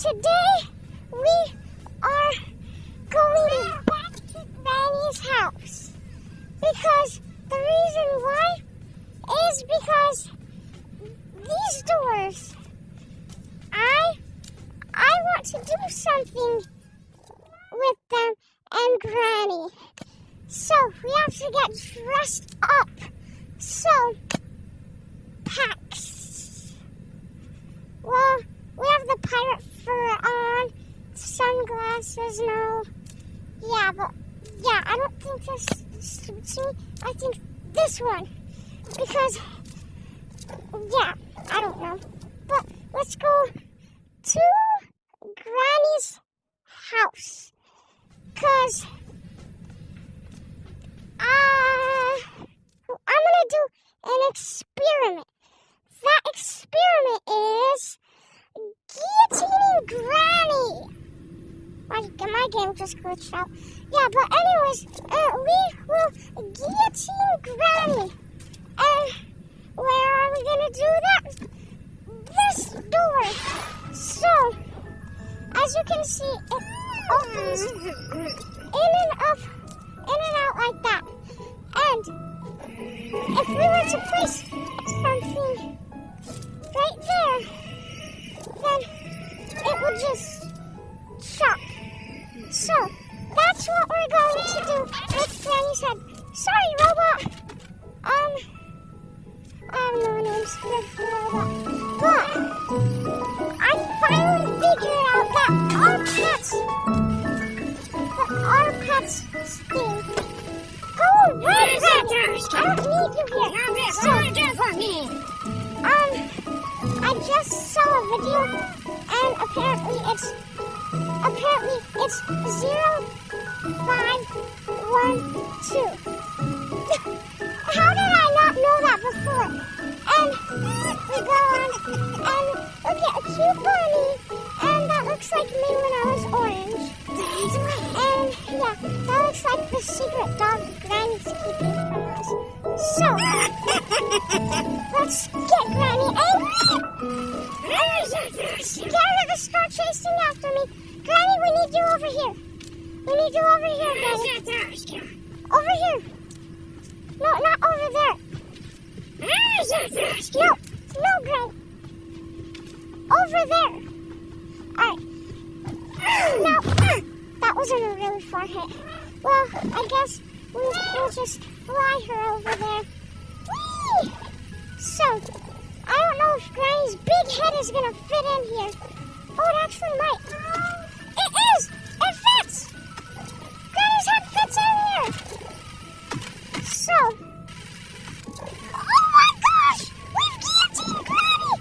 today we are going back to Granny's house. Because the reason why is because these doors, I want to do something with them and Granny. So we have to get dressed up. So, packs. Well, we have the pirate fur on, sunglasses, no. Yeah, I don't think this suits me. I think this one. Because, yeah, I don't know. But let's go to Granny's house. Because, I'm going to do an experiment. That experiment is guillotining Granny. My game just glitched out. Yeah, but anyways, we will guillotine Granny. And where are we going to do that? This door. So, as you can see, it opens in and out like that. And if we were to place something right there, then it would just shock. So, that's what we're going to do with Granny's head. Sorry, robot. I have no names for the robot. But I finally figured out that our pets thing. Go away, Granny! I don't need you here. So, I just saw a video, and apparently it's 0512. How did I not know that before? And we go on and look at a cute bunny, and that looks like me when I was orange. And yeah, that looks like the secret dog Granny's keeping from us. So, let's get Granny angry. Get her to start chasing after me. Granny, we need you over here. We need you over here, Granny. Over here. No, not over there. No, Granny. Over there. Alright. Now, that wasn't a really far hit. Well, I guess we'll just fly her over there. Whee! So, I don't know if Granny's big head is going to fit in here. Oh, it actually might. It is! It fits! Granny's head fits in here! So, oh my gosh! We've guillotined Granny!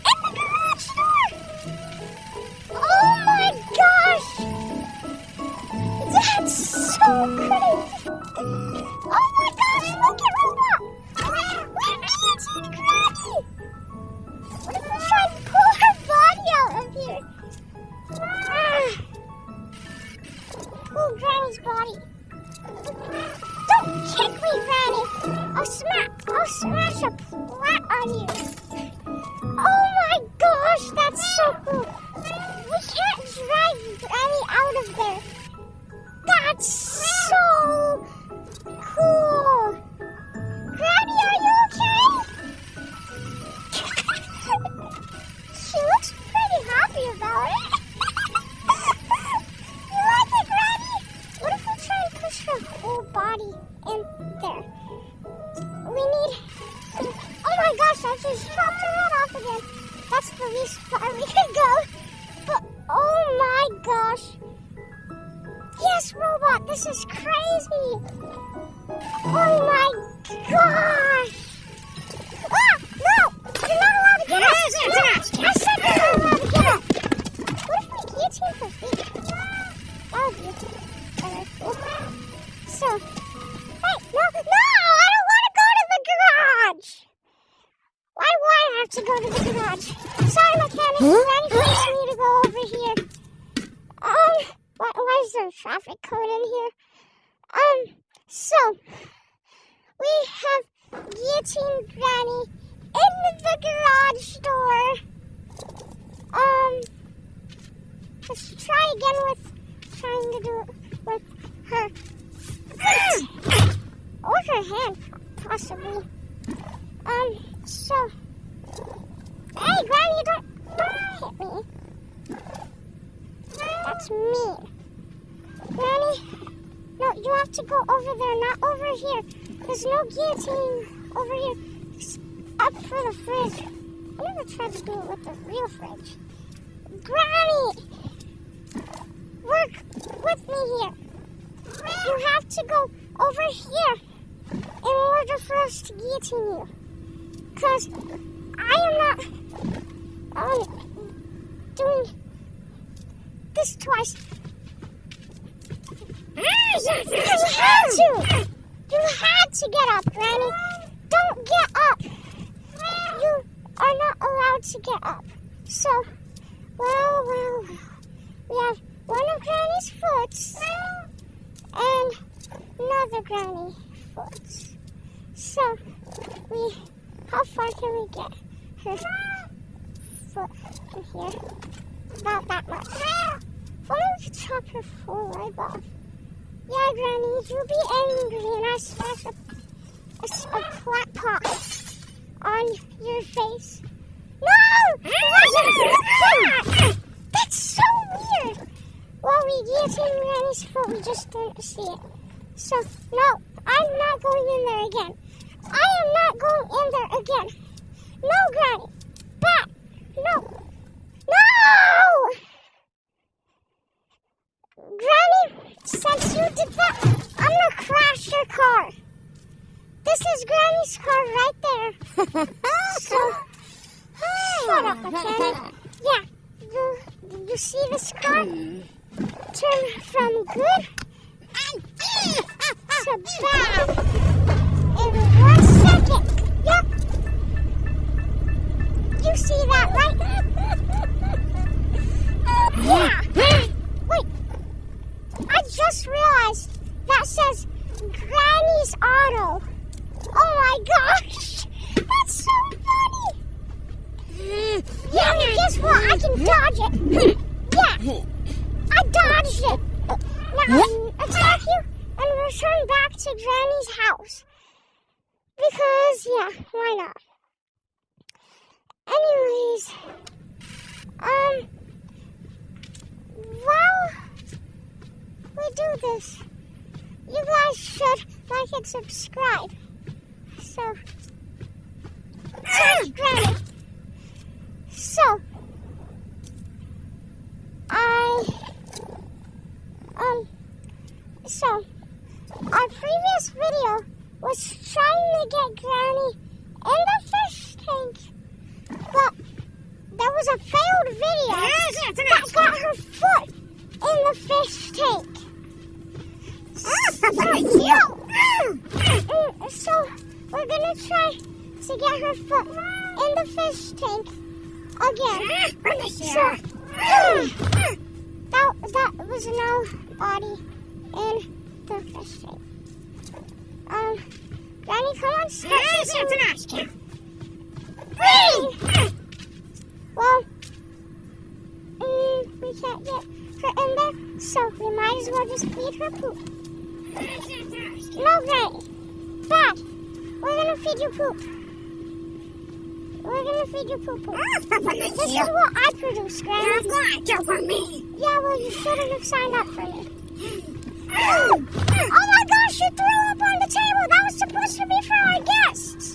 In the garage door! Oh my gosh! That's so crazy! Oh my gosh, look at Robot! We've guillotined Granny! What if we try and pull her body out of here? Pull Granny's body. Don't kick me, Granny! I'll smash a plat on you! Oh my gosh, that's so cool! We can't drag Granny out of there! That's so cool! Granny, are you okay? She looks pretty happy about it. You like it, Granny? What if we try and push her whole body in there? We need... Oh my gosh, I just chopped her head off again. That's the least far we could go. But, oh my gosh. Yes, Robot, this is crazy. Oh my gosh. Ah, no! You're not allowed to get up! No, I said you're not allowed to get up! What if we guillotine her feet? That would be better. So, hey, no! I don't want to go to the garage! Why do I have to go to the garage? Sorry, mechanic. Granny forced me to go over here. Why is there a traffic code in here? So, we have guillotined Granny in the garage door. Let's try again with trying to do it with her or her hand, possibly. So, hey, Granny, don't hit me. That's mean. Granny, no, you have to go over there, not over here. There's no guillotine over here. It's up for the fridge. I never tried to do it with the real fridge. Granny, work with me here. You have to go over here in order for us to guillotine you. Because I am not doing this twice. You had to! You had to get up, Granny. Don't get up. You are not allowed to get up. So, well. We have one of Granny's foots and another Granny foot. So, how far can we get her foot in here? About that much. If only we could chop her full leg off. Yeah, Granny, you'll be angry and I smash a flat pot on your face. No! That's so weird! While we guillotine Granny's foot, we just didn't see it. So, no, I'm not going in there again. I am not going in there again. No, Granny. Back. No. No! Granny, since you did that, I'm going to crash your car. This is Granny's car right there. So, shut up, okay? Yeah, you see this car? Turn from good to bad in 1 second. Yep. You see that, right? Yeah. Wait. I just realized that says Granny's Auto. Oh my gosh. That's so funny. Yeah, and guess what? I can dodge it. Yeah. I dodged it. Now, attack you and return back to Granny's house. Because, yeah, why not? Anyways, while we do this, you guys should like and subscribe. So, Granny. So, our previous video was trying to get Granny in the fish tank, but that was a failed video that got her foot in the fish tank. So, we're gonna try to get her foot in the fish tank again. So, that was no body in the fish tank. Granny, come on, start. Well, we can't get her in there, so we might as well just feed her poop. No, Granny. Bad. We're gonna feed you poop. We're gonna feed you poop. This is what I produce, Granny. You're going to for me. Yeah, well, you shouldn't have signed up for me. Oh my gosh, you threw up on the table. That was supposed to be for our guests.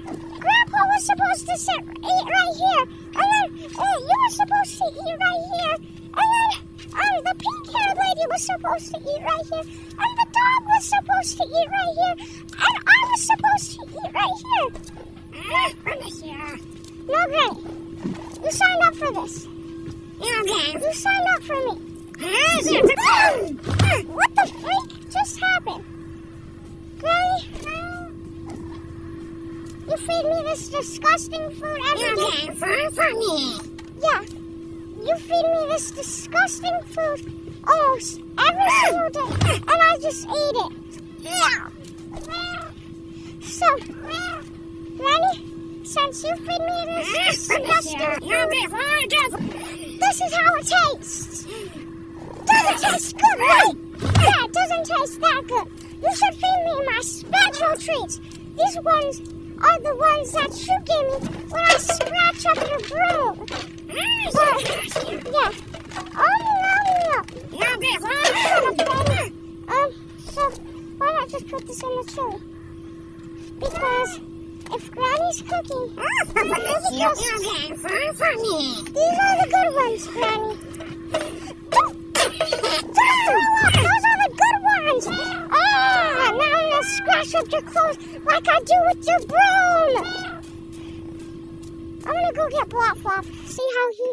Grandpa was supposed to eat right here. And then you were supposed to eat right here. And then the pink-haired lady was supposed to eat right here. And the dog was supposed to eat right here. And I was supposed to eat right here. No, Granny. You signed up for this. You signed up for me. What the freak just happened? Granny? You feed me this disgusting food every day. For me. Yeah. You feed me this disgusting food almost every single day. And I just ate it. Yeah. So, Granny, since you feed me this disgusting food, this is how it tastes. doesn't taste good, right? Yeah, it doesn't taste that good. You should feed me my special treats. These ones are the ones that you give me when I scratch up your broom. Yeah. Oh, no. So why not just put this in the chili? Because if Granny's cooking, these are the good ones, Granny. Those are the good ones. Now I'm gonna scratch up your clothes like I do with your broom. I'm gonna go get Bluff. See how he